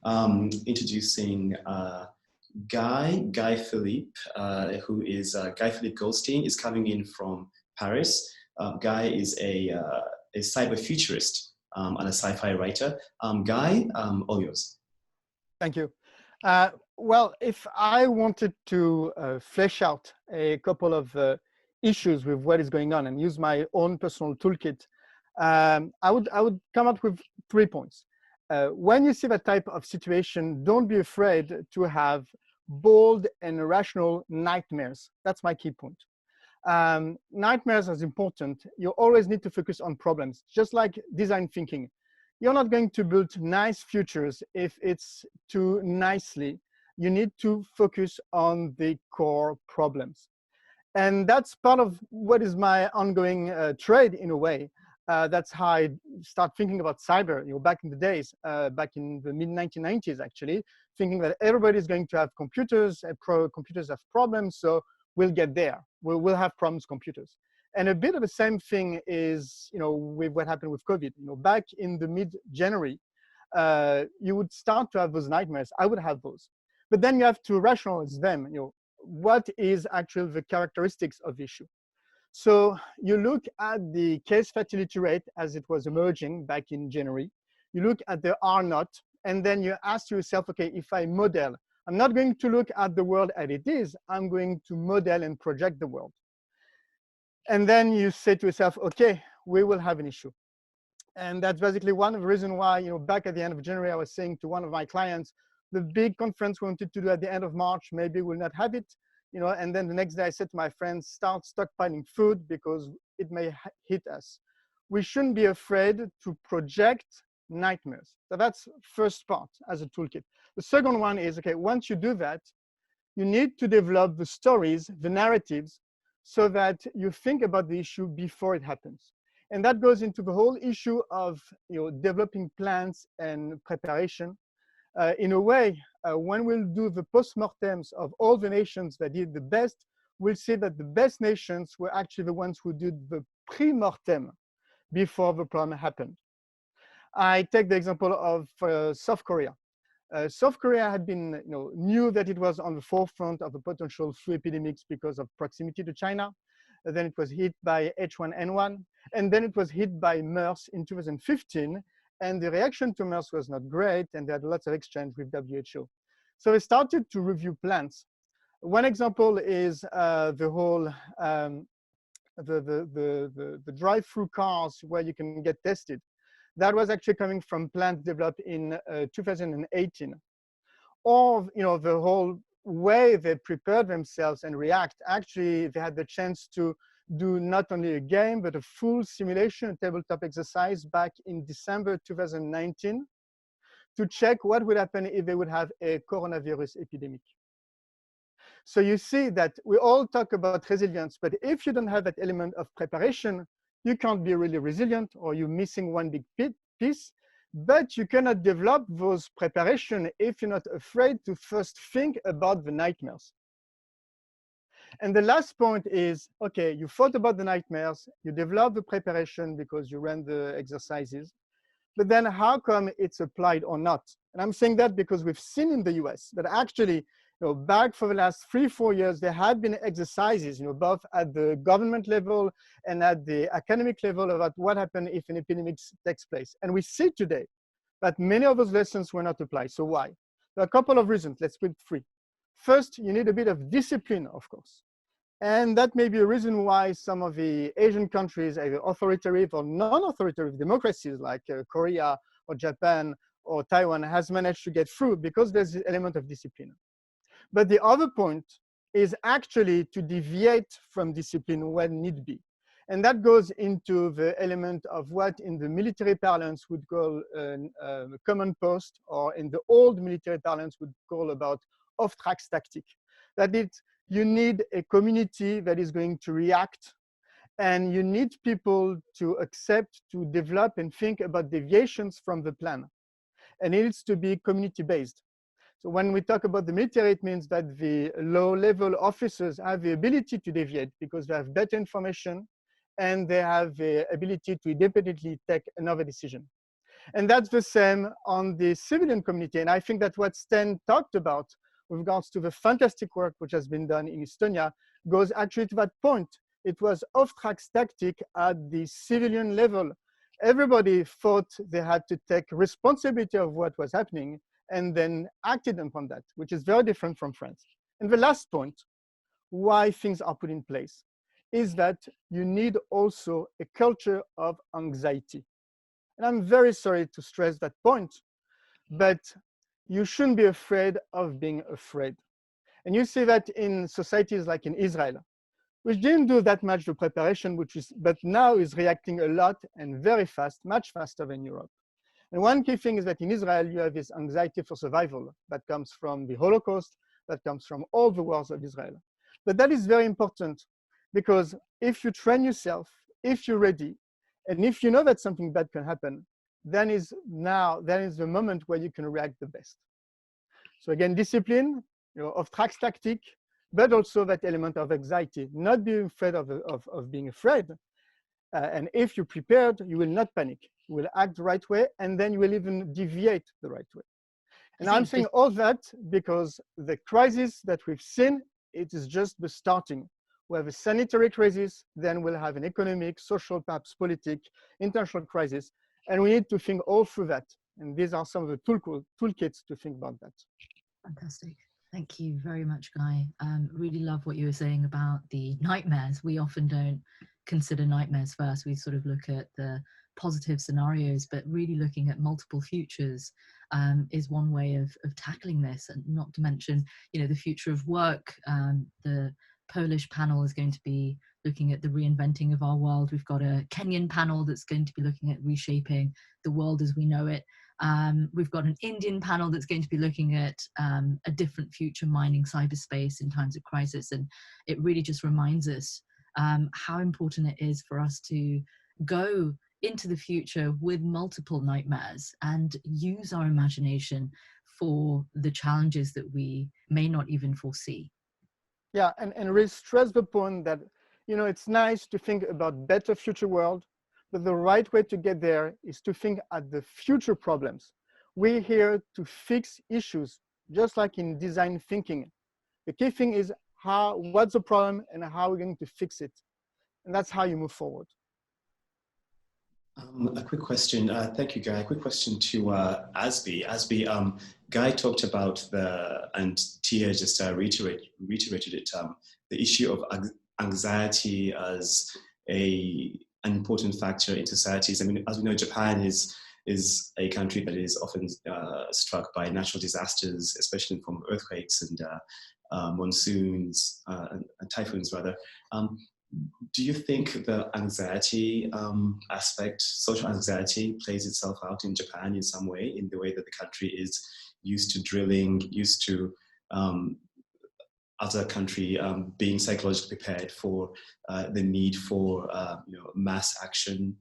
Introducing Guy-Philippe, who is Guy-Philippe Goldstein, is coming in from Paris. Guy is a cyber futurist and a sci-fi writer. Guy, all yours. Thank you. Well, if I wanted to flesh out a couple of issues with what is going on and use my own personal toolkit, I would come up with 3 points. When you see that type of situation, don't be afraid to have bold and rational nightmares. That's my key point. Nightmares is important. You always need to focus on problems, just like design thinking. You're not going to build nice futures if it's too nicely. You need to focus on the core problems. And that's part of what is my ongoing trade in a way. That's how I start thinking about cyber, back in the days, back in the mid-1990s, actually, thinking that everybody's going to have computers, computers have problems, so we'll get there. We'll have problems computers. And a bit of the same thing is, with what happened with COVID. Back in the mid-January, you would start to have those nightmares. I would have those. But then you have to rationalize them. What is actually the characteristics of the issue? So you look at the case fatality rate as it was emerging back in January. You look at the R0, and then you ask yourself, okay, if I model, I'm not going to look at the world as it is, I'm going to model and project the world. And then you say to yourself, okay, we will have an issue. And that's basically one of the reasons why, back at the end of January, I was saying to one of my clients, the big conference we wanted to do at the end of March, maybe we'll not have it. And then the next day I said to my friends, start stockpiling food because it may hit us. We shouldn't be afraid to project nightmares. So that's first part as a toolkit. The second one is, okay, once you do that, you need to develop the stories, the narratives, so that you think about the issue before it happens. And that goes into the whole issue of developing plans and preparation. In a way, when we'll do the post-mortems of all the nations that did the best, we'll see that the best nations were actually the ones who did the pre-mortem before the problem happened. I take the example of South Korea. South Korea had been, knew that it was on the forefront of the potential flu epidemics because of proximity to China. Then it was hit by H1N1, and then it was hit by MERS in 2015. And the reaction to MERS was not great, and they had lots of exchange with WHO. So they started to review plans. One example is the whole the drive-through cars where you can get tested. That was actually coming from plans developed in 2018. Or the whole way they prepared themselves and react. Actually, they had the chance to do not only a game, but a full simulation, a tabletop exercise back in December 2019 to check what would happen if they would have a coronavirus epidemic. So you see that we all talk about resilience, but if you don't have that element of preparation, you can't be really resilient, or you're missing one big piece, but you cannot develop those preparation if you're not afraid to first think about the nightmares. And the last point is, okay, you thought about the nightmares, you developed the preparation because you ran the exercises, but then how come it's applied or not? And I'm saying that because we've seen in the US that actually, back for the last 3-4 years, there have been exercises, both at the government level and at the academic level about what happens if an epidemic takes place. And we see today that many of those lessons were not applied. So why? There are a couple of reasons. Let's put 3. First, you need a bit of discipline, of course. And that may be a reason why some of the Asian countries, either authoritarian or non-authoritarian democracies like Korea or Japan or Taiwan has managed to get through, because there's an element of discipline. But the other point is actually to deviate from discipline when need be. And that goes into the element of what in the military parlance would call a common post, or in the old military parlance would call about off-tracks tactic. That you need a community that is going to react, and you need people to accept, to develop and think about deviations from the plan. And it needs to be community-based. So when we talk about the military, it means that the low-level officers have the ability to deviate because they have better information and they have the ability to independently take another decision. And that's the same on the civilian community. And I think that what Sten talked about with regards to the fantastic work which has been done in Estonia goes actually to that point. It was off-track tactic at the civilian level. Everybody thought they had to take responsibility of what was happening and then acted upon that, which is very different from France. And the last point, why things are put in place, is that you need also a culture of anxiety. And I'm very sorry to stress that point, but you shouldn't be afraid of being afraid. And you see that in societies like in Israel, which didn't do that much the preparation, but now is reacting a lot and very fast, much faster than Europe. And one key thing is that in Israel, you have this anxiety for survival that comes from the Holocaust, that comes from all the wars of Israel. But that is very important because if you train yourself, if you're ready, and if you know that something bad can happen, then is the moment where you can react the best. So again, discipline, off-track tactic, but also that element of anxiety, not being afraid of being afraid. And if you're prepared, you will not panic. You will act the right way, and then you will even deviate the right way. And I'm saying all that because the crisis that we've seen, it is just the starting. We have a sanitary crisis, then we'll have an economic, social, perhaps politic, international crisis, and we need to think all through that. And these are some of the toolkits to think about that. Fantastic. Thank you very much, Guy. Really love what you were saying about the nightmares. We often don't consider nightmares first. We sort of look at the positive scenarios, but really looking at multiple futures is one way of tackling this. And not to mention, the future of work. The Polish panel is going to be looking at the reinventing of our world. We've got a Kenyan panel that's going to be looking at reshaping the world as we know it. We've got an Indian panel that's going to be looking at a different future mining cyberspace in times of crisis. And it really just reminds us how important it is for us to go into the future with multiple nightmares and use our imagination for the challenges that we may not even foresee. Yeah, and really stress the point that, it's nice to think about better future world, but the right way to get there is to think at the future problems. We're here to fix issues, just like in design thinking. The key thing is what's the problem and how we're going to fix it. And that's how you move forward. A quick question. Thank you, Guy. A quick question to Asby. Asby, Guy talked about and Tia just reiterated it, the issue of anxiety as an important factor in societies. I mean, as we know, Japan is a country that is often struck by natural disasters, especially from earthquakes and monsoons and typhoons, rather. Do you think the anxiety aspect, social anxiety, plays itself out in Japan in some way, in the way that the country is used to drilling, used to other country being psychologically prepared for the need for mass action?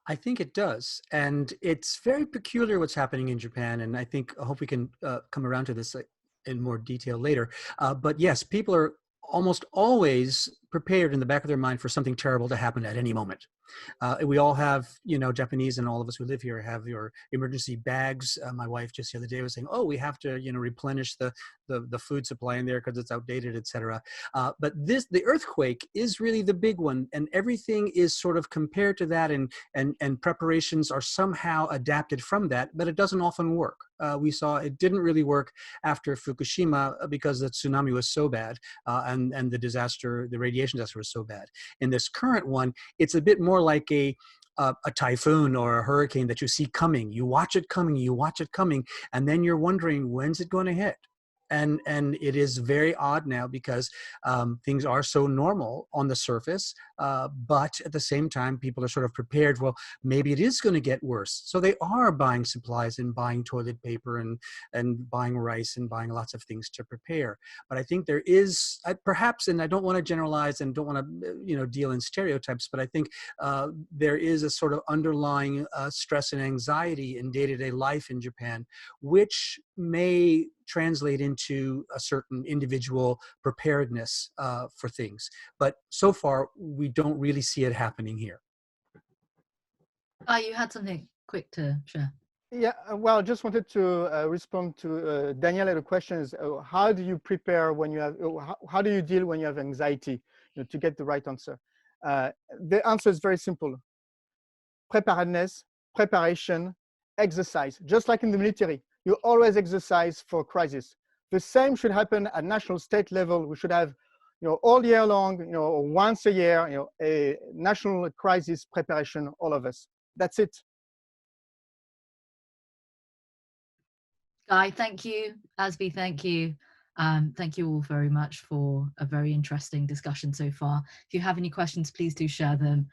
I think it does. And it's very peculiar what's happening in Japan. And I hope we can come around to this in more detail later. But yes, people are almost always prepared in the back of their mind for something terrible to happen at any moment. We all have, Japanese, and all of us who live here have your emergency bags. My wife just the other day was saying, oh, we have to, replenish the food supply in there because it's outdated, etc. But the earthquake is really the big one, and everything is sort of compared to that, and preparations are somehow adapted from that, but it doesn't often work. We saw it didn't really work after Fukushima because the tsunami was so bad, and the radiation disaster was so bad. In this current one, it's a bit more like a typhoon or a hurricane that you see coming. You watch it coming, and then you're wondering, when's it going to hit? And it is very odd now because things are so normal on the surface, but at the same time, people are sort of prepared. Well, maybe it is going to get worse. So they are buying supplies and buying toilet paper and buying rice and buying lots of things to prepare. But I think there is perhaps, and I don't want to generalize and don't want to deal in stereotypes, but I think there is a sort of underlying stress and anxiety in day-to-day life in Japan, which may translate into a certain individual preparedness for things. But so far, we don't really see it happening here. You had something. quick to share. Yeah, well, just wanted to respond to Daniela's question is, how do you prepare when you have, how do you deal when you have anxiety, to get the right answer? The answer is very simple. Preparedness, preparation, exercise. Just like in the military, you always exercise for crisis. The same should happen at national state level. We should have, all year long, once a year, a national crisis preparation, all of us. That's it. Guy, thank you. Asby, thank you. Thank you all very much for a very interesting discussion so far. If you have any questions, please do share them